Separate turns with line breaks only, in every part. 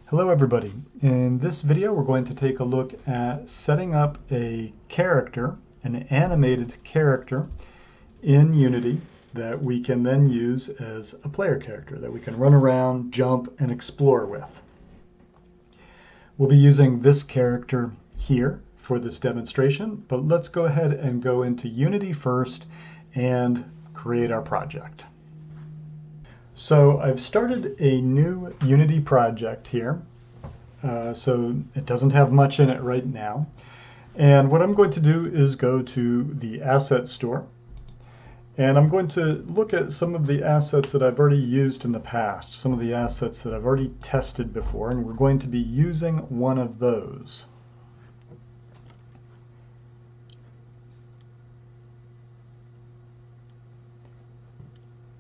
Hello everybody. In this video we're going to take a look at setting up a character, an animated character in Unity that we can then use as a player character that we can run around, jump, and explore with. We'll be using this character here for this demonstration, but let's go ahead and go into Unity first and create our project. So I've started a new Unity project here. So it doesn't have much in it right now. And what I'm going to do is go to the asset store. And I'm going to look at some of the assets that I've already used in the past, some of the assets that I've already tested before, and we're going to be using one of those.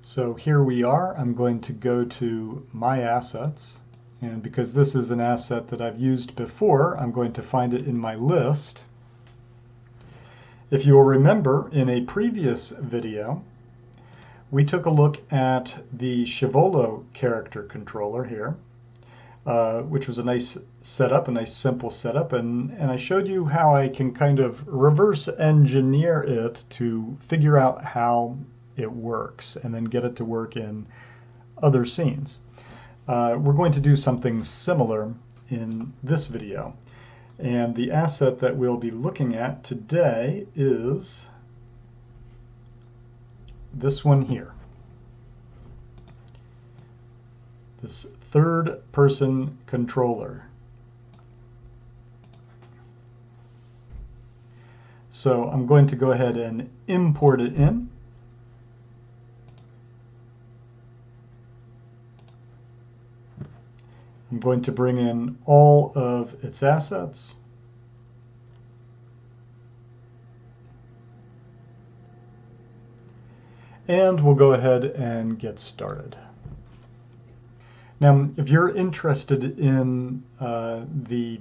So here we are. I'm going to go to My Assets, and because this is an asset that I've used before, I'm going to find it in my list. If you'll remember, in a previous video, we took a look at the Chivolo character controller here, which was a nice setup, a nice simple setup, and I showed you how I can kind of reverse engineer it to figure out how it works and then get it to work in other scenes. We're going to do something similar in this video. And the asset that we'll be looking at today is this one here. This third-person controller. So I'm going to go ahead and import it in. I'm going to bring in all of its assets. And we'll go ahead and get started. Now, if you're interested in the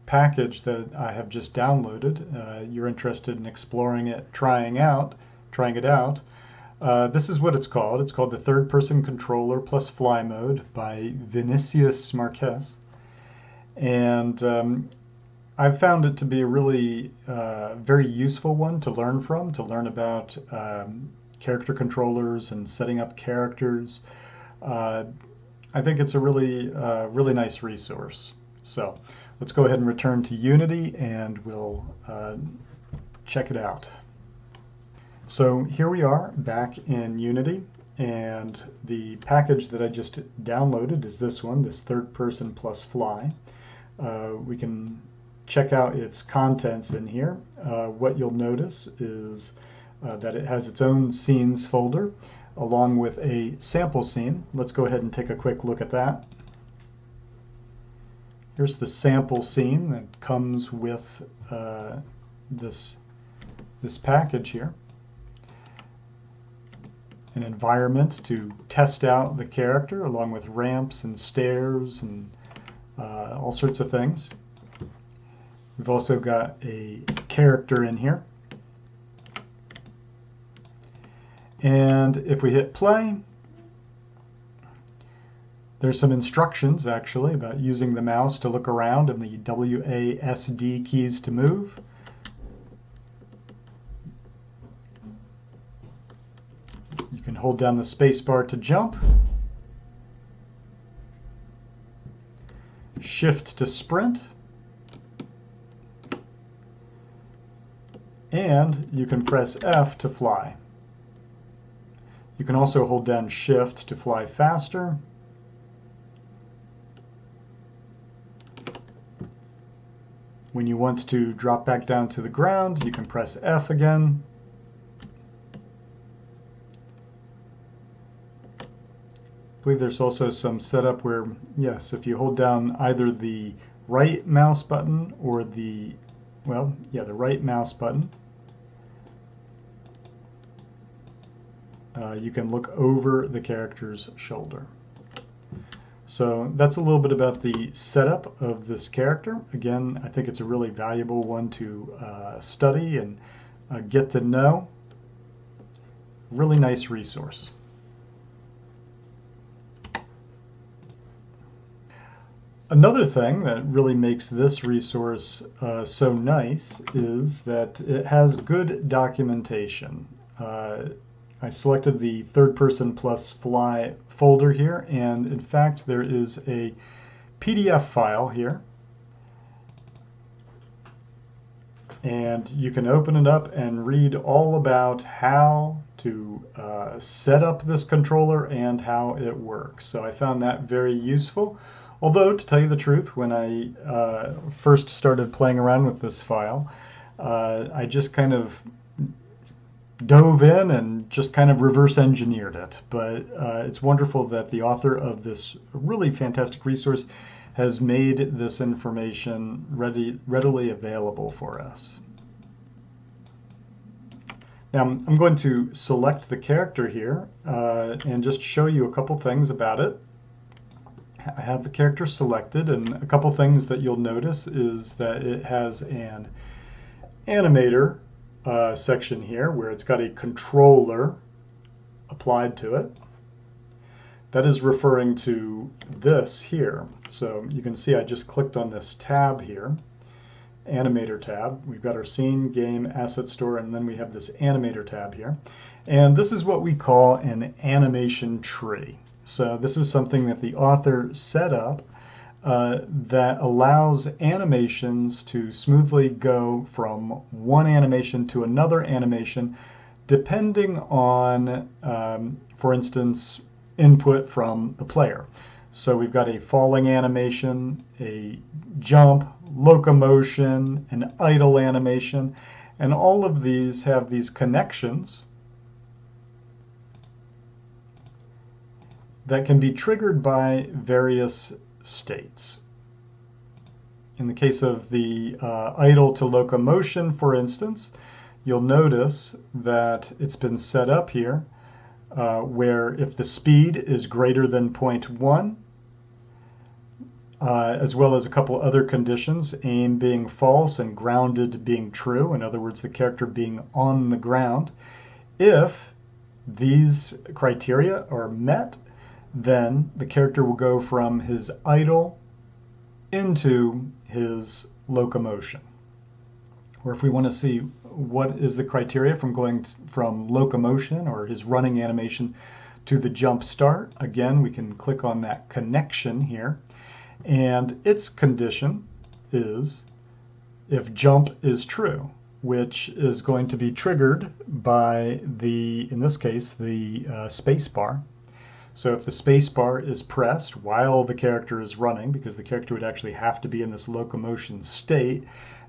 package that I have just downloaded, you're interested in exploring it, trying it out, this is what it's called. It's called the Third Person Controller plus Fly Mode by Vinicius Marquez. And I've found it to be a really very useful one to learn from, to learn about character controllers and setting up characters. I think it's a really, really nice resource. So let's go ahead and return to Unity and we'll check it out. So here we are back in Unity, and the package that I just downloaded is this one, this Third Person plus Fly. We can check out its contents in here. What you'll notice is that it has its own scenes folder along with a sample scene. Let's go ahead and take a quick look at that. Here's the sample scene that comes with this package here. An environment to test out the character along with ramps and stairs and all sorts of things. We've also got a character in here. And if we hit play, there's some instructions actually about using the mouse to look around and the WASD keys to move. You can hold down the space bar to jump, shift to sprint, and you can press F to fly. You can also hold down shift to fly faster. When you want to drop back down to the ground, you can press F again. I believe there's also some setup where, yes, if you hold down either the right mouse button or the right mouse button, you can look over the character's shoulder. So that's a little bit about the setup of this character. Again, I think it's a really valuable one to study and get to know. Really nice resource. Another thing that really makes this resource so nice is that it has good documentation. I selected the third person plus fly folder here, and in fact there is a PDF file here, and you can open it up and read all about how to set up this controller and how it works. So I found that very useful. Although, to tell you the truth, when I first started playing around with this file, I just kind of dove in and just kind of reverse engineered it. But it's wonderful that the author of this really fantastic resource has made this information readily available for us. Now I'm going to select the character here and just show you a couple things about it. I have the character selected, and a couple things that you'll notice is that it has an animator section here where it's got a controller applied to it. That is referring to this here. So you can see I just clicked on this tab here, animator tab. We've got our scene, game, asset store, and then we have this animator tab here. And this is what we call an animation tree. So this is something that the author set up that allows animations to smoothly go from one animation to another animation depending on, for instance, input from the player. So we've got a falling animation, a jump, locomotion, an idle animation, and all of these have these connections that can be triggered by various states. In the case of the idle to locomotion, for instance, you'll notice that it's been set up here where if the speed is greater than 0.1, as well as a couple other conditions, aim being false and grounded being true, in other words, the character being on the ground. If these criteria are met, then the character will go from his idle into his locomotion. Or if we want to see what is the criteria from going from locomotion or his running animation to the jump start, again, we can click on that connection here. And its condition is if jump is true, which is going to be triggered by the, in this case, the space bar. So if the space bar is pressed while the character is running, because the character would actually have to be in this locomotion state,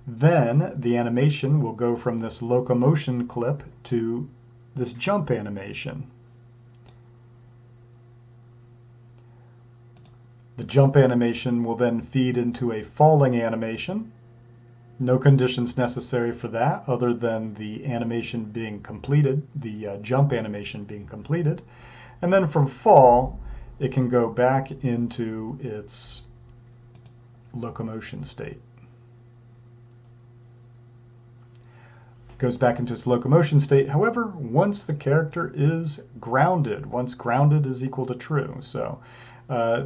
then the animation will go from this locomotion clip to this jump animation. The jump animation will then feed into a falling animation. No conditions necessary for that other than the animation being completed, the jump animation being completed. And then from fall, it can go back into its locomotion state. It goes back into its locomotion state, however, once the character is grounded, once grounded is equal to true. So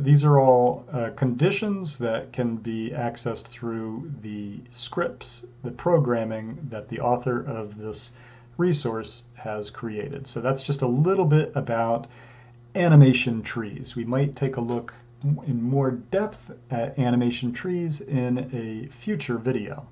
these are all conditions that can be accessed through the scripts, the programming that the author of this resource has created. So that's just a little bit about animation trees. We might take a look in more depth at animation trees in a future video.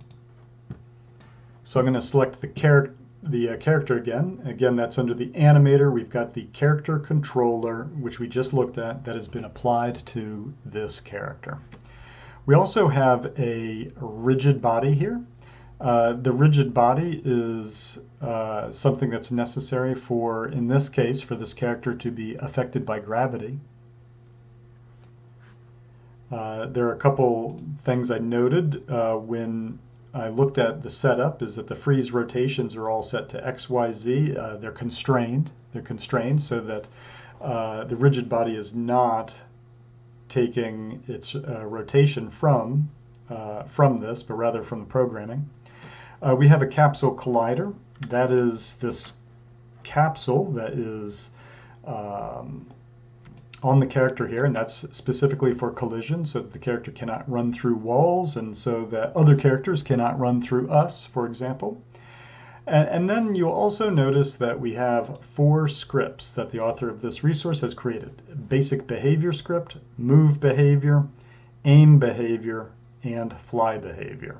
So I'm going to select the character again. Again, that's under the animator. We've got the character controller, which we just looked at, that has been applied to this character. We also have a rigid body here. The rigid body is something that's necessary for, in this case, for this character to be affected by gravity. There are a couple things I noted when I looked at the setup, is that the freeze rotations are all set to X, Y, Z. They're constrained. They're constrained so that the rigid body is not taking its rotation from this, but rather from the programming. We have a capsule collider. That is this capsule that is on the character here, and that's specifically for collision, so that the character cannot run through walls and so that other characters cannot run through us, for example. And then you'll also notice that we have 4 scripts that the author of this resource has created: basic behavior script, move behavior, aim behavior, and fly behavior.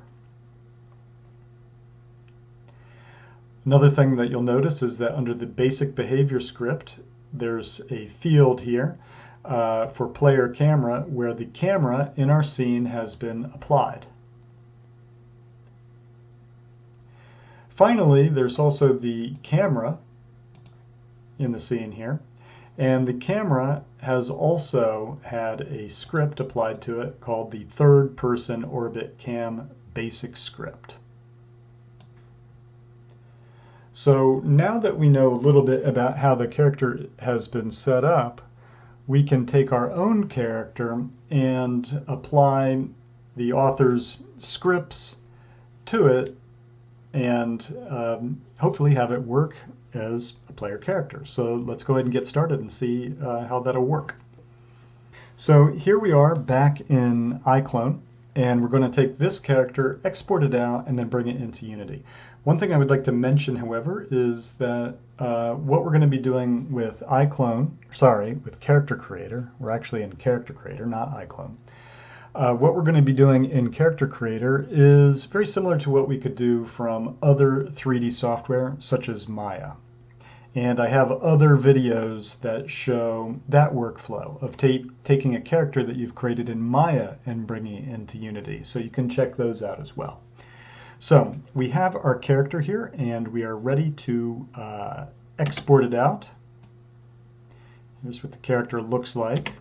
Another thing that you'll notice is that under the basic behavior script, there's a field here for player camera where the camera in our scene has been applied. Finally, there's also the camera in the scene here, and the camera has also had a script applied to it called the third person orbit cam basic script. So now that we know a little bit about how the character has been set up, we can take our own character and apply the author's scripts to it and hopefully have it work as a player character. So let's go ahead and get started and see how that'll work. So here we are back in iClone, and we're going to take this character, export it out, and then bring it into Unity. One thing I would like to mention, however, is that what we're going to be doing with with Character Creator, we're actually in Character Creator, not iClone. What we're going to be doing in Character Creator is very similar to what we could do from other 3D software, such as Maya. And I have other videos that show that workflow of taking a character that you've created in Maya and bringing it into Unity. So you can check those out as well. So we have our character here, and we are ready to export it out. Here's what the character looks like.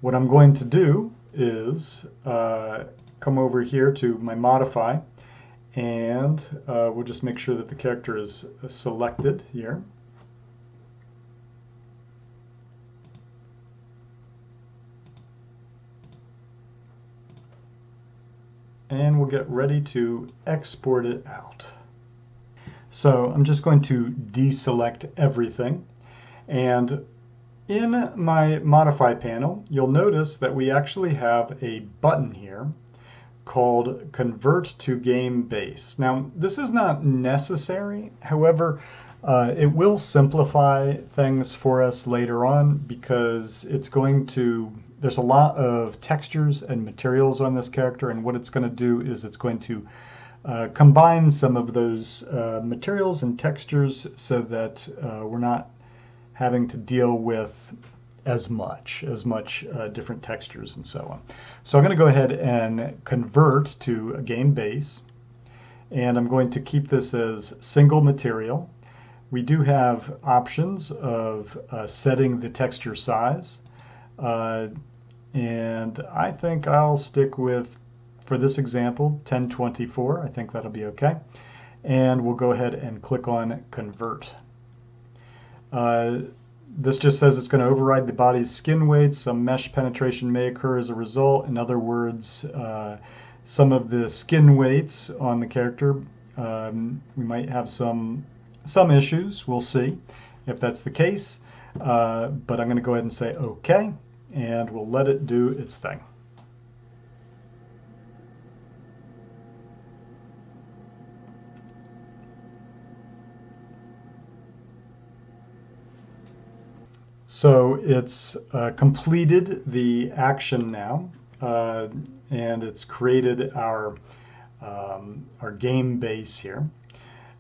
What I'm going to do is come over here to my modify, and we'll just make sure that the character is selected here. And we'll get ready to export it out. So I'm just going to deselect everything, and in my modify panel, you'll notice that we actually have a button here called Convert to Game Base. Now, this is not necessary. However, it will simplify things for us later on because there's a lot of textures and materials on this character, and what it's going to do is it's going to combine some of those materials and textures so that we're not having to deal with as much different textures and so on. So I'm going to go ahead and convert to a game base, and I'm going to keep this as single material. We do have options of setting the texture size, and I think I'll stick with, for this example, 1024. I think that'll be okay. And we'll go ahead and click on Convert. This just says it's going to override the body's skin weight. Some mesh penetration may occur as a result. In other words, some of the skin weights on the character, we might have some issues. We'll see if that's the case. But I'm going to go ahead and say OK, and we'll let it do its thing. So it's completed the action now, and it's created our game base here.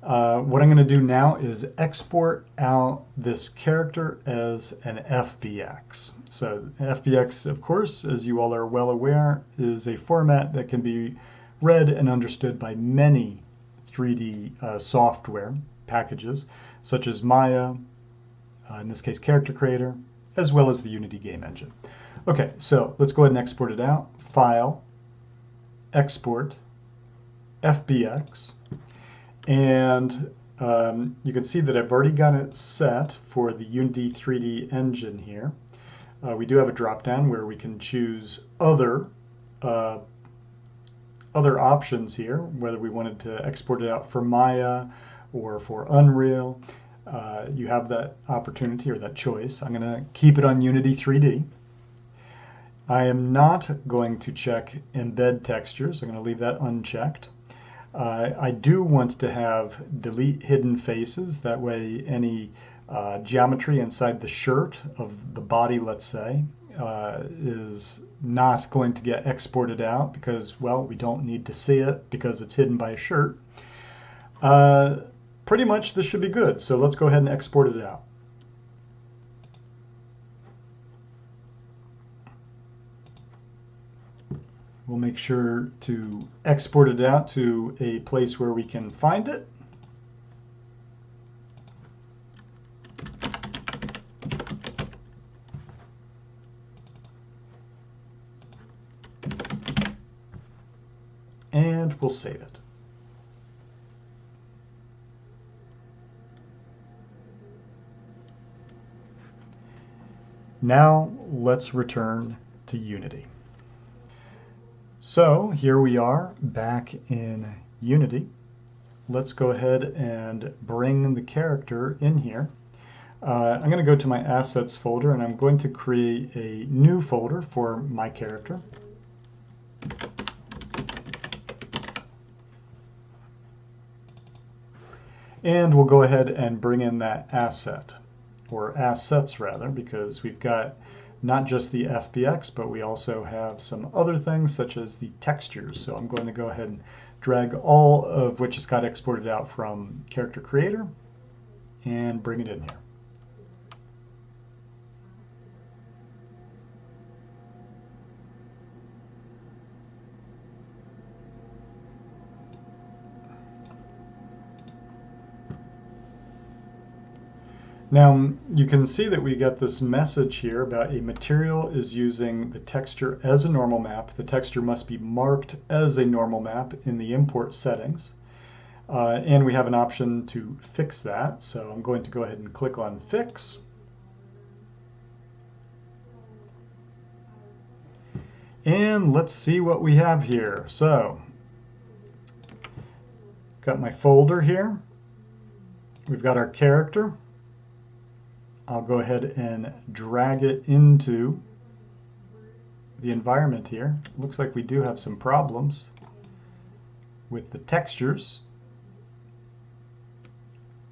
What I'm going to do now is export out this character as an FBX. So FBX, of course, as you all are well aware, is a format that can be read and understood by many 3D software packages, such as Maya, in this case Character Creator, as well as the Unity game engine. Okay, so let's go ahead and export it out. File, Export, FBX, and you can see that I've already got it set for the Unity 3D engine here. We do have a drop-down where we can choose other options here, whether we wanted to export it out for Maya or for Unreal, you have that opportunity or that choice. I'm going to keep it on Unity 3D. I am not going to check embed textures. I'm going to leave that unchecked. I do want to have delete hidden faces. That way any geometry inside the shirt of the body, let's say, is not going to get exported out because, well, we don't need to see it because it's hidden by a shirt. Pretty much this should be good. So let's go ahead and export it out. We'll make sure to export it out to a place where we can find it. And we'll save it. Now let's return to Unity. So here we are back in Unity. Let's go ahead and bring the character in here. I'm going to go to my assets folder and I'm going to create a new folder for my character. And we'll go ahead and bring in that asset, or assets rather, because we've got not just the FBX, but we also have some other things such as the textures. So I'm going to go ahead and drag all of which has got exported out from Character Creator and bring it in here. Now you can see that we got this message here about a material is using the texture as a normal map. The texture must be marked as a normal map in the import settings. And we have an option to fix that. So I'm going to go ahead and click on Fix. And let's see what we have here. So got my folder here. We've got our character. I'll go ahead and drag it into the environment here. It looks like we do have some problems with the textures.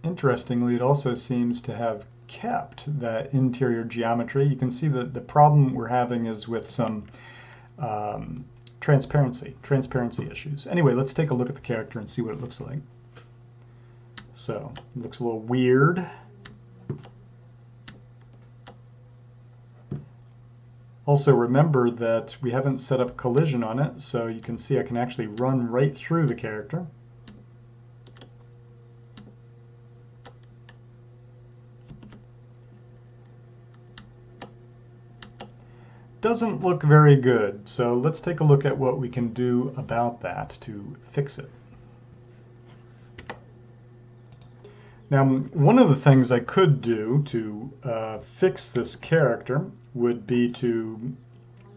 Interestingly, it also seems to have kept that interior geometry. You can see that the problem we're having is with some transparency issues. Anyway, let's take a look at the character and see what it looks like. So it looks a little weird. Also remember that we haven't set up collision on it, so you can see I can actually run right through the character. Doesn't look very good, so let's take a look at what we can do about that to fix it. Now, one of the things I could do to fix this character would be to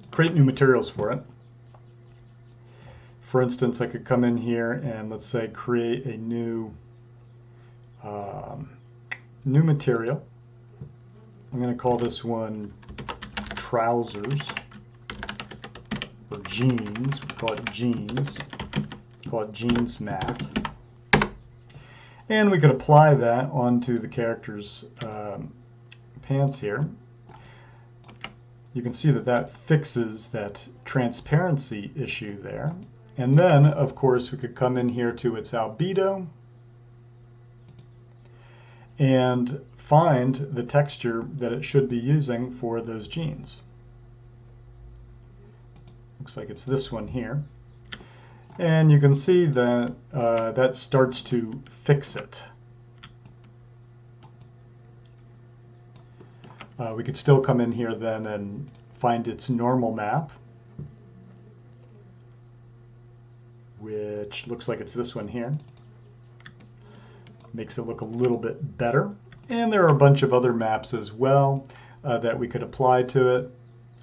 create new materials for it. For instance, I could come in here and let's say create a new material. I'm going to call this one trousers or jeans. We call it jeans. Call it jeans mat. And we could apply that onto the character's pants here. You can see that that fixes that transparency issue there. And then, of course, we could come in here to its albedo and find the texture that it should be using for those jeans. Looks like it's this one here. And you can see that that starts to fix it. We could still come in here then and find its normal map, which looks like it's this one here. Makes it look a little bit better. And there are a bunch of other maps as well that we could apply to it.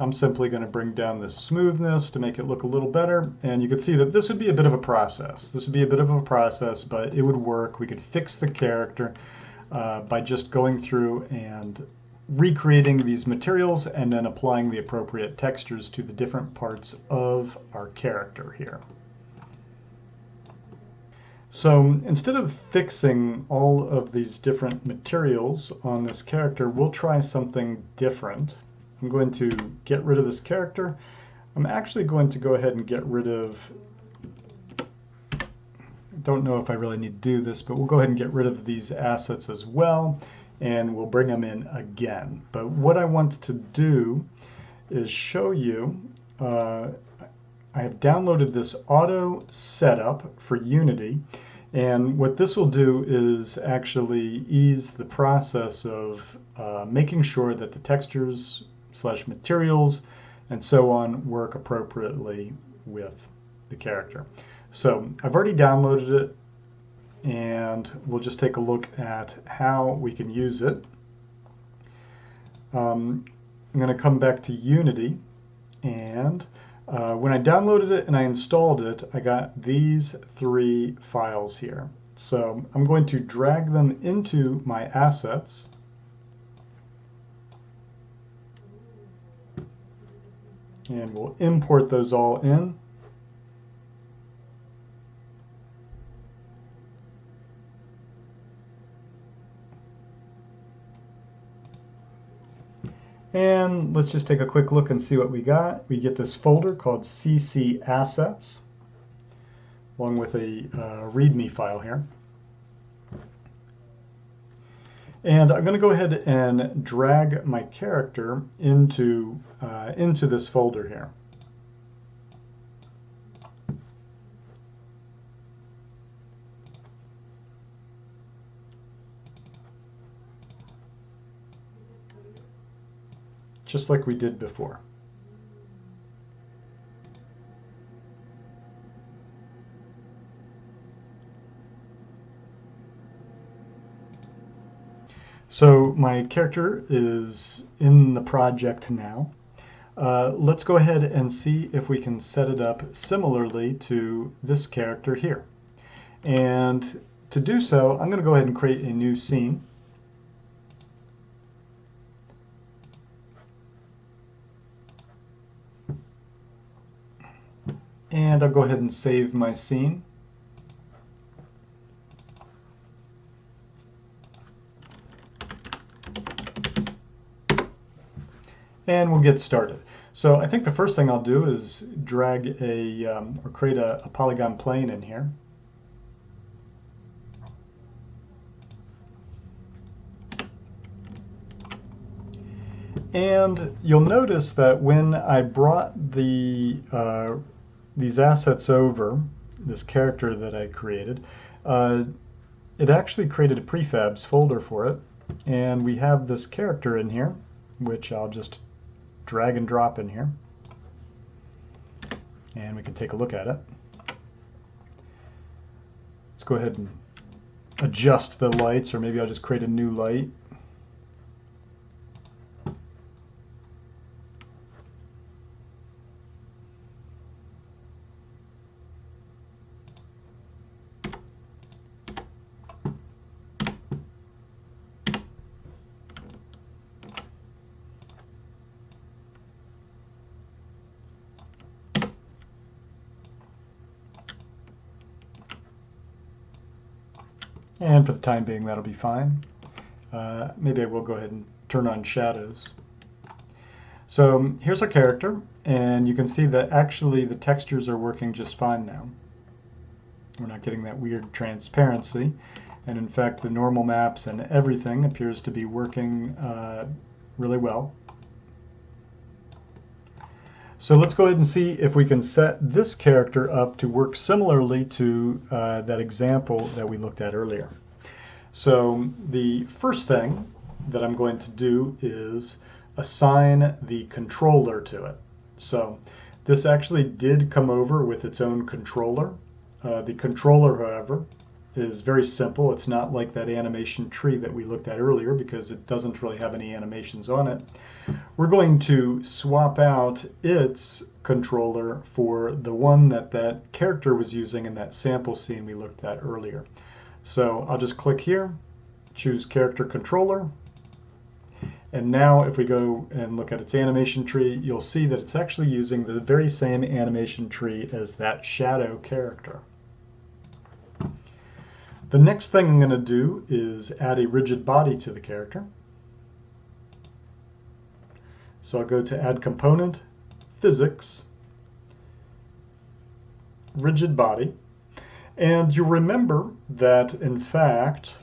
I'm simply going to bring down this smoothness to make it look a little better. And you can see that this would be a bit of a process. This would be a bit of a process, but it would work. We could fix the character by just going through and recreating these materials and then applying the appropriate textures to the different parts of our character here. So instead of fixing all of these different materials on this character, we'll try something different. I'm going to get rid of this character. I'm actually going to go ahead and get rid of, I don't know if I really need to do this, but we'll go ahead and get rid of these assets as well, and we'll bring them in again. But what I want to do is show you, I have downloaded this auto setup for Unity, and what this will do is actually ease the process of making sure that the textures / materials and so on work appropriately with the character. So I've already downloaded it, and we'll just take a look at how we can use it. I'm going to come back to Unity, and when I downloaded it and I installed it, I got these 3 files here. So I'm going to drag them into my assets. And we'll import those all in. And let's just take a quick look and see what we got. We get this folder called CC Assets, along with a README file here. And I'm going to go ahead and drag my character into this folder here. Just like we did before. So my character is in the project now. Let's go ahead and see if we can set it up similarly to this character here. And to do so, I'm going to go ahead and create a new scene. And I'll go ahead and save my scene. And we'll get started. So I think the first thing I'll do is drag or create a polygon plane in here. And you'll notice that when I brought these assets over, this character that I created, it actually created a prefabs folder for it. And we have this character in here, which I'll just drag and drop in here, and we can take a look at it. Let's go ahead and adjust the lights, or maybe I'll just create a new light. And for the time being, that'll be fine. Maybe I will go ahead and turn on shadows. So here's our character, and you can see that actually the textures are working just fine now. We're not getting that weird transparency, and in fact the normal maps and everything appears to be working really well. So let's go ahead and see if we can set this character up to work similarly to that example that we looked at earlier. So the first thing that I'm going to do is assign the controller to it. So this actually did come over with its own controller. The controller, however, is very simple. It's not like that animation tree that we looked at earlier because it doesn't really have any animations on it. We're going to swap out its controller for the one that that character was using in that sample scene we looked at earlier. So I'll just click here, choose character controller, and now if we go and look at its animation tree, you'll see that it's actually using the very same animation tree as that shadow character. The next thing I'm going to do is add a rigid body to the character. So I'll go to Add Component, Physics, Rigid Body, and you'll remember that in fact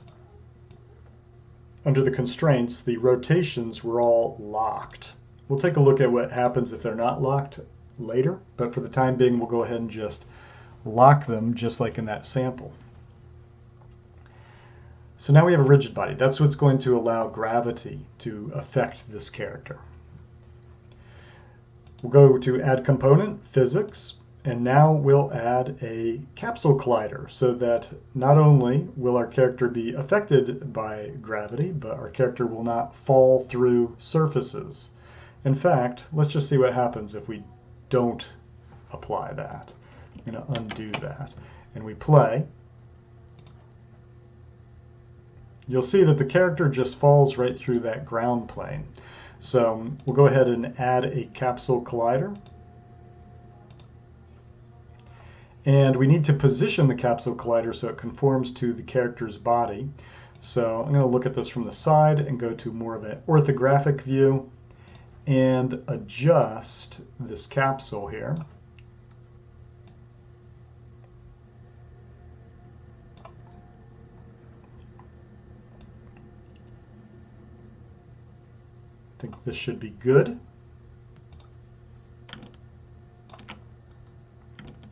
under the constraints, the rotations were all locked. We'll take a look at what happens if they're not locked later, but for the time being, we'll go ahead and just lock them just like in that sample. So now we have a rigid body. That's what's going to allow gravity to affect this character. We'll go to Add Component, Physics, and now we'll add a capsule collider so that not only will our character be affected by gravity, but our character will not fall through surfaces. In fact, let's just see what happens if we don't apply that. I'm going to undo that. And we play. You'll see that the character just falls right through that ground plane. So we'll go ahead and add a capsule collider. And we need to position the capsule collider so it conforms to the character's body. So I'm going to look at this from the side and go to more of an orthographic view and adjust this capsule here. I think this should be good.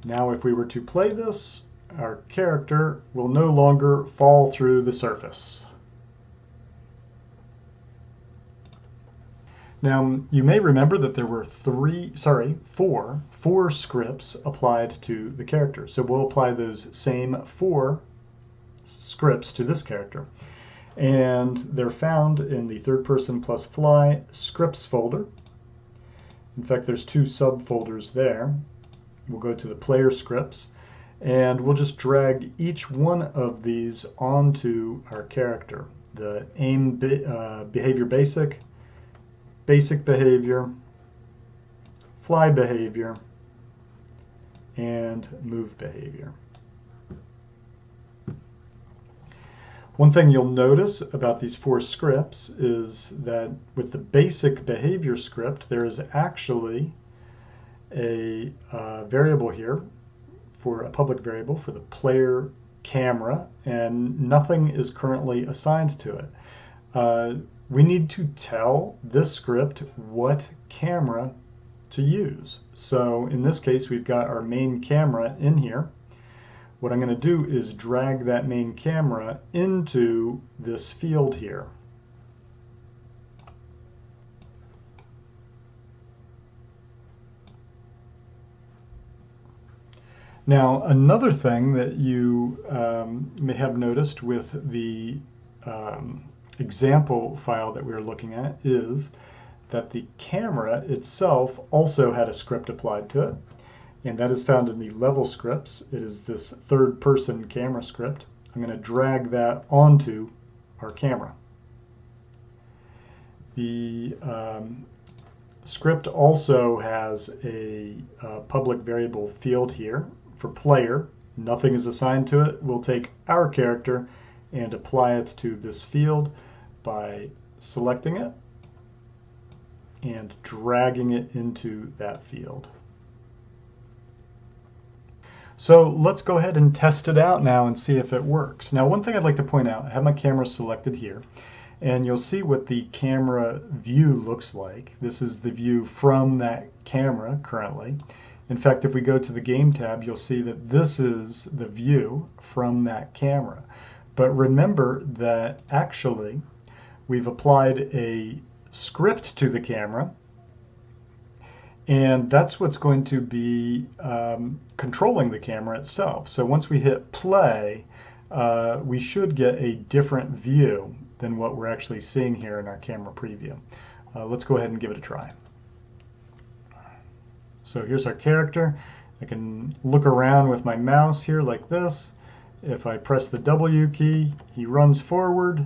Now if we were to play this, our character will no longer fall through the surface. Now you may remember that there were four scripts applied to the character. So we'll apply those same 4 scripts to this character. And they're found in the third person plus fly scripts folder. In fact, there's 2 subfolders there. We'll go to the player scripts and we'll just drag each one of these onto our character. The aim behavior basic, basic behavior, fly behavior, and move behavior. One thing you'll notice about these 4 scripts is that with the basic behavior script, there is actually a variable here for a public variable for the player camera, and nothing is currently assigned to it. We need to tell this script what camera to use. So in this case, we've got our main camera in here. What I'm going to do is drag that main camera into this field here. Now, another thing that you may have noticed with the example file that we were looking at is that the camera itself also had a script applied to it, and that is found in the level scripts. It is this third-person camera script. I'm going to drag that onto our camera. The script also has a public variable field here for player. Nothing is assigned to it. We'll take our character and apply it to this field by selecting it and dragging it into that field. So let's go ahead and test it out now and see if it works. Now, one thing I'd like to point out, I have my camera selected here, and you'll see what the camera view looks like. This is the view from that camera currently. In fact, if we go to the Game tab, you'll see that this is the view from that camera. But remember that actually we've applied a script to the camera, and that's what's going to be controlling the camera itself. So once we hit play, we should get a different view than what we're actually seeing here in our camera preview. Let's go ahead and give it a try. So here's our character. I can look around with my mouse here like this. If I press the W key, he runs forward.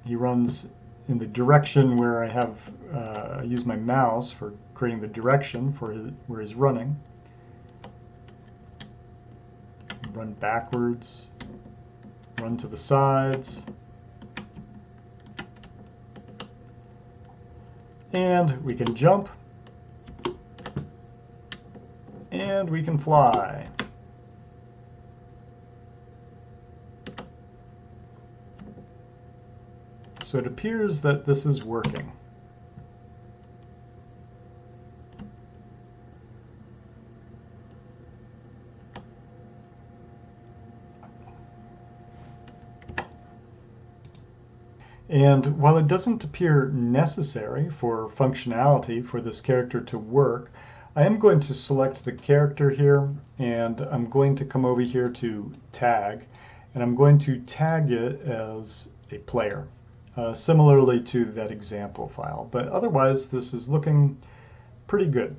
He runs in the direction where I use my mouse for creating the direction for where he's running. Run backwards, run to the sides, and we can jump, and we can fly. So it appears that this is working. And while it doesn't appear necessary for functionality for this character to work, I am going to select the character here, and I'm going to come over here to tag, and I'm going to tag it as a player, similarly to that example file. But otherwise, this is looking pretty good.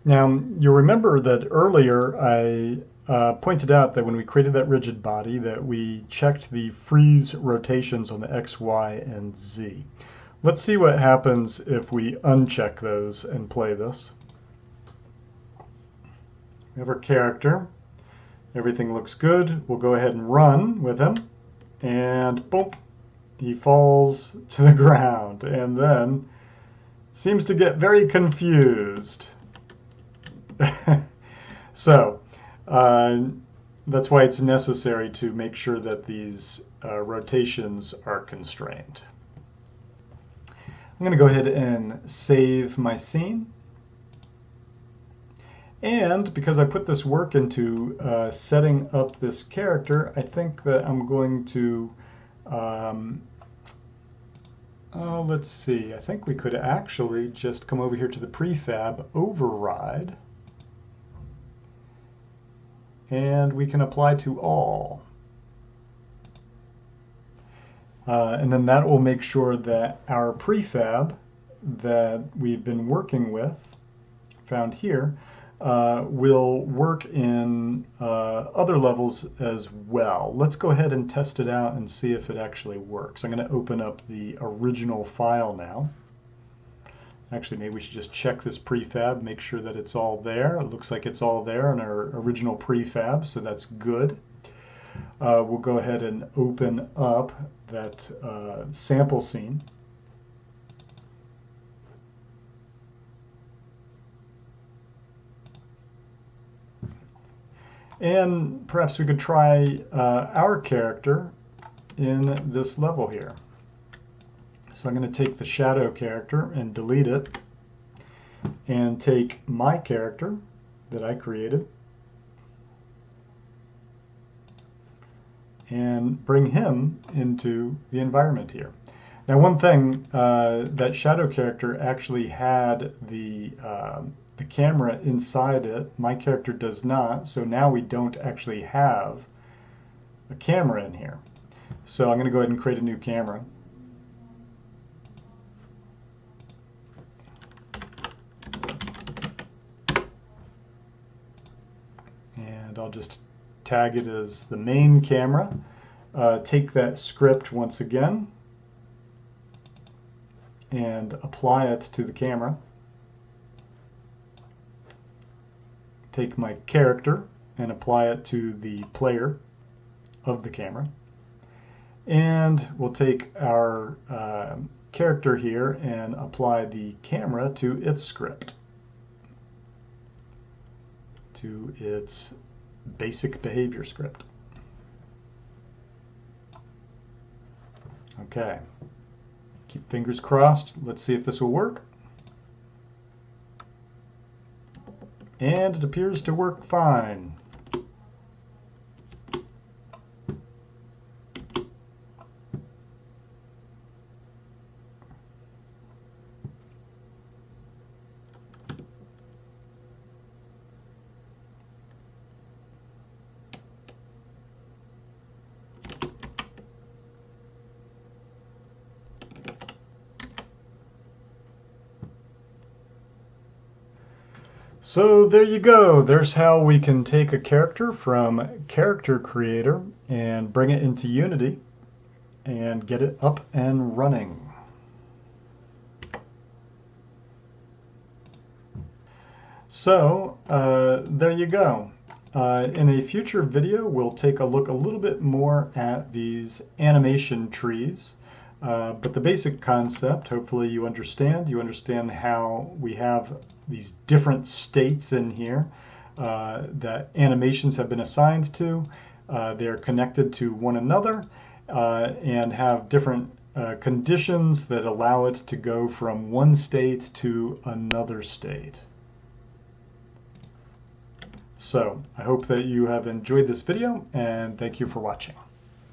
Now, you'll remember that earlier I pointed out that when we created that rigid body that we checked the freeze rotations on the X, Y, and Z. Let's see what happens if we uncheck those and play this. We have our character. Everything looks good. We'll go ahead and run with him. And boom, he falls to the ground and then seems to get very confused. So that's why it's necessary to make sure that these rotations are constrained. I'm going to go ahead and save my scene. And because I put this work into setting up this character, I think that I'm going to, let's see, I think we could actually just come over here to the prefab, override, and we can apply to all. And then that will make sure that our prefab that we've been working with, found here, will work in other levels as well. Let's go ahead and test it out and see if it actually works. I'm going to open up the original file now. Actually, maybe we should just check this prefab, make sure that it's all there. It looks like it's all there in our original prefab, so that's good. We'll go ahead and open up that sample scene. And perhaps we could try our character in this level here. So I'm going to take the shadow character and delete it, and take my character that I created and bring him into the environment here. Now, one thing, that shadow character actually had the camera inside it. My character does not, so now we don't actually have a camera in here. So I'm going to go ahead and create a new camera. And I'll just tag it as the main camera. Take that script once again and apply it to the camera. Take my character and apply it to the player of the camera. And we'll take our character here and apply the camera to its script, to its basic behavior script. Okay, keep fingers crossed. Let's see if this will work. And it appears to work fine. So there you go. There's how we can take a character from Character Creator and bring it into Unity and get it up and running. So there you go. In a future video, we'll take a look a little bit more at these animation trees. But the basic concept, hopefully you understand. You understand how we have these different states in here that animations have been assigned to. They're connected to one another and have different conditions that allow it to go from one state to another state. So I hope that you have enjoyed this video, and thank you for watching.